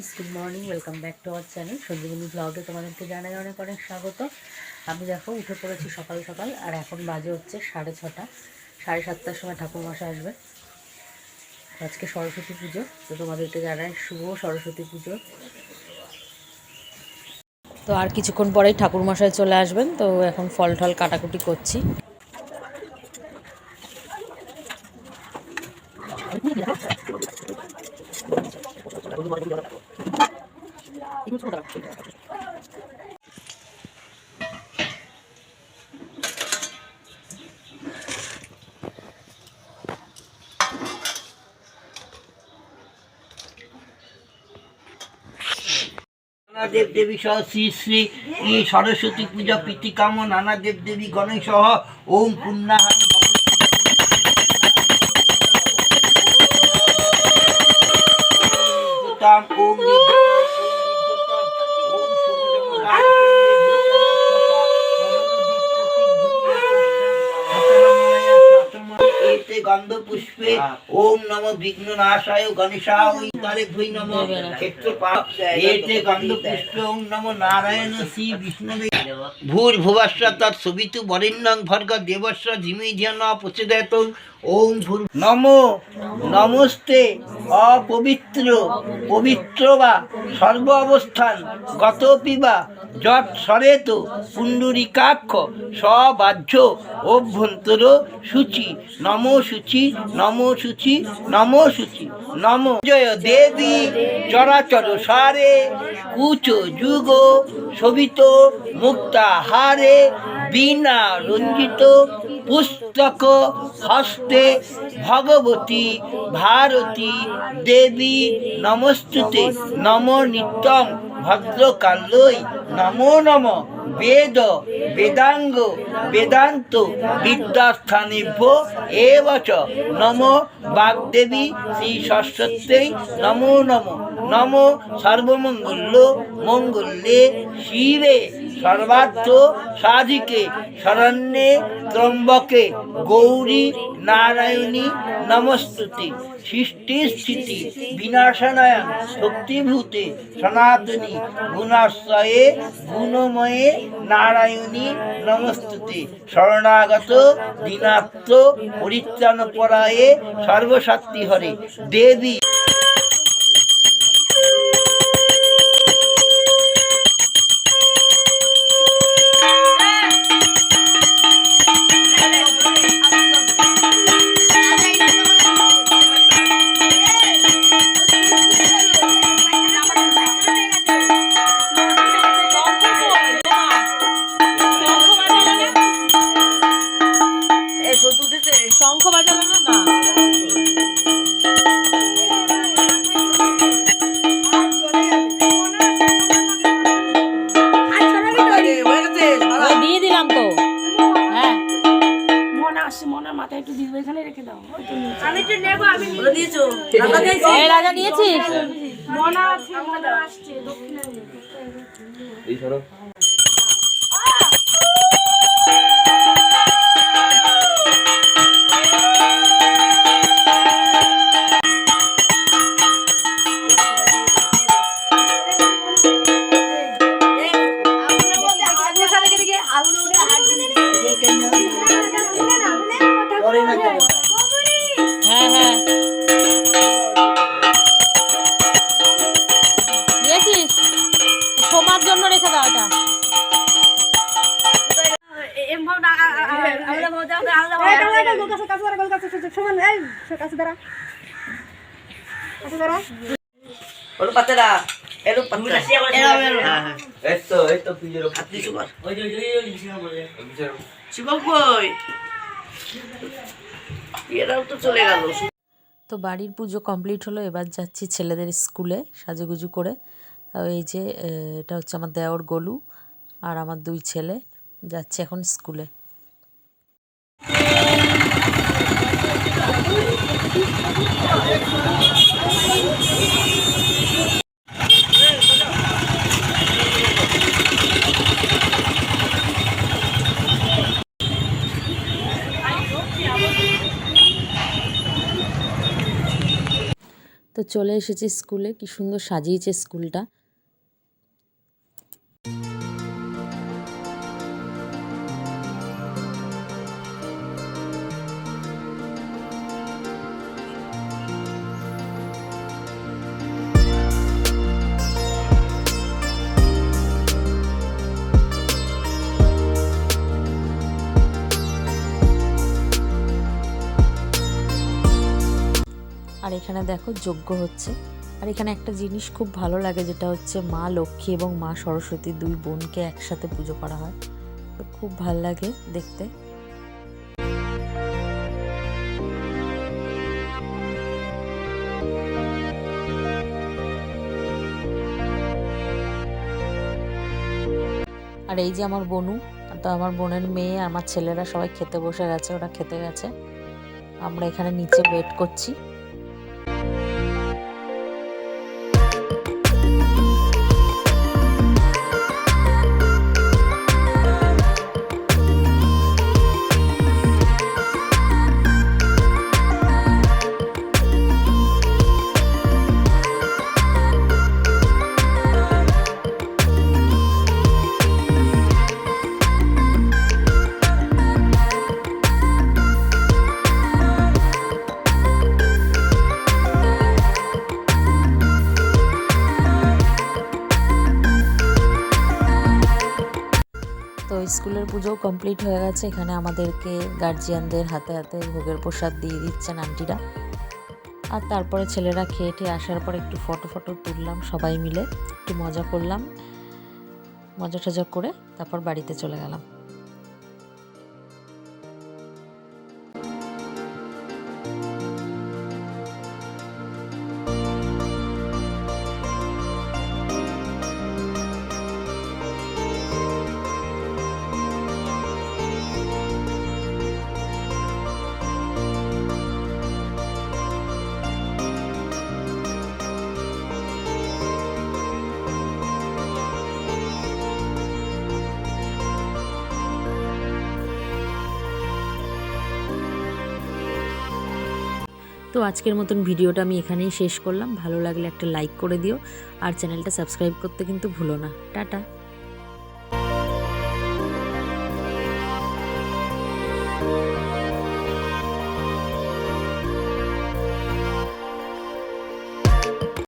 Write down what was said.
Friends, good morning, welcome back to our channel Sanjeevani ব্লগে তোমাদেরকে জানাই অনেক অনেক স্বাগত। আমি দেখো উঠে পড়েছি সকাল সকাল, আর এখন বাজে হচ্ছে 6:30, 7:30টার সময় ঠাকুরমশাই আসবে। আজকে সরস্বতী পুজো, তো তোমাদেরকে জানাই শুভ সরস্বতী পুজো। তো আর কিছুক্ষণ পরেই ঠাকুরমশাই চলে আসবেন, তো এখন ফল টল কাটাকুটি করছি। দেব দেবী সহ শ্রী শ্রী সরস্বতী পূজা প্রীতিকাম নানা দেব দেবী গণেশ সহ ওম পুণ্যাহার ওম গন্ধ পুষ্পে ওম নম বিঘ্ন নাশায় গণেশায় তারে ভৈ নম ক্ষেত্র পাপ এতে গন্ধ পুষ্পে ওম নম নারায়ণ শ্রী বিষ্ণুবে ভূর্ভুবস্ব তৎসবিতু বরেণ্যং ভর্গ দেবস্ব ধিমহি ধিয়া ন প্রচোদয়াৎ ওম ভূর নমো নমস্তে অপবিত্র পবিত্র বা সর্ব অবস্থান গতপি বা যৎ সরেত পুণ্ডরিকাক্ষ সবাহ্য অভ্যন্তর শুচি নমো শুচি নমো শুচি নমো শুচি নমো জয় দেবী চরাচর সারে কুচ যুগ শোভিত মুক্তাহারে বীণা রঞ্জিত পুস্তক হস্তে ভগবতী ভারতী দেবী নমস্তুতে নম নিত্যং ভদ্রকাল্যই নমো নম বেদ বেদাঙ্গ বেদান্ত বিদ্যাস্থানেভ্য এবচ নম বাগদেবী শ্রী সরস্বত্যৈ নমো নম নম সর্বমঙ্গল্য মঙ্গল্যে শিবে সর্বার্থ সাধিকে শরণ্যে ত্রম্বকে গৌরী নারায়ণী নমস্তুতে সৃষ্টি স্থিতি বিনাশনায় শক্তিভূতে সনাতনী গুণাশ্রয়ে গুণময়ে নারায়ণী নমস্তুতে শরণাগত দীনাত্ম পরিত্রাণপরায়ে সর্বশক্তি হরে দেবী। শঙ্খ বাজানো না দিয়ে দিলাম তো। হ্যাঁ মনে আসছে, মনের মাথায় একটু দিয়ে এখানে রেখে দাও। আমি একটু নেবো, আমি দিয়েছো রাজা দিয়েছিস মনে আছে, মনে আসছে দক্ষিণে এই ধরো। হ্যাঁ হ্যাঁ দিয়েছিস, সোমার জন্য রেখে দাও এটা। তো বাড়ির পুজো কমপ্লিট হলো, এবার যাচ্ছি ছেলেদের স্কুলে সাজুগুজু করে। এই যে এটা হচ্ছে আমার দেওর গোলু আর আমার দুই ছেলে যাচ্ছে এখন স্কুলে। তো তো চলে এসেছি স্কুলে, কি সুন্দর সাজিয়েছে স্কুলটা। আর এখানে দেখো যজ্ঞ হচ্ছে। আর এখানে একটা জিনিস খুব ভালো লাগে, যেটা হচ্ছে মা লক্ষ্মী এবং মা সরস্বতী দুই বোনকে একসাথে পুজো করা হয়। তো খুব ভালো লাগে দেখতে। আর এই যে আমার বোনু, তো আমার বোনের মেয়ে, আমার ছেলেরা সবাই খেতে বসে গেছে, ওরা খেতে গেছে, আমরা এখানে নিচে ওয়েট করছি। তো স্কুলের পুজোও কমপ্লিট হয়ে গেছে। এখানে আমাদেরকে গার্জিয়ানদের হাতে হাতে ভোগের প্রসাদ দিয়ে দিচ্ছেন আন্টিরা। আর তারপরে ছেলেরা খেয়ে টেয়ে আসার পর একটু ফটো তুললাম সবাই মিলে, একটু মজা করলাম, মজা টজা করে তারপর বাড়িতে চলে গেলাম। তো আজকের মতন ভিডিওটা আমি এখানেই শেষ করলাম। ভালো লাগলে একটা লাইক করে দিও, আর চ্যানেলটা সাবস্ক্রাইব করতে কিন্তু ভুলো না। টাটা।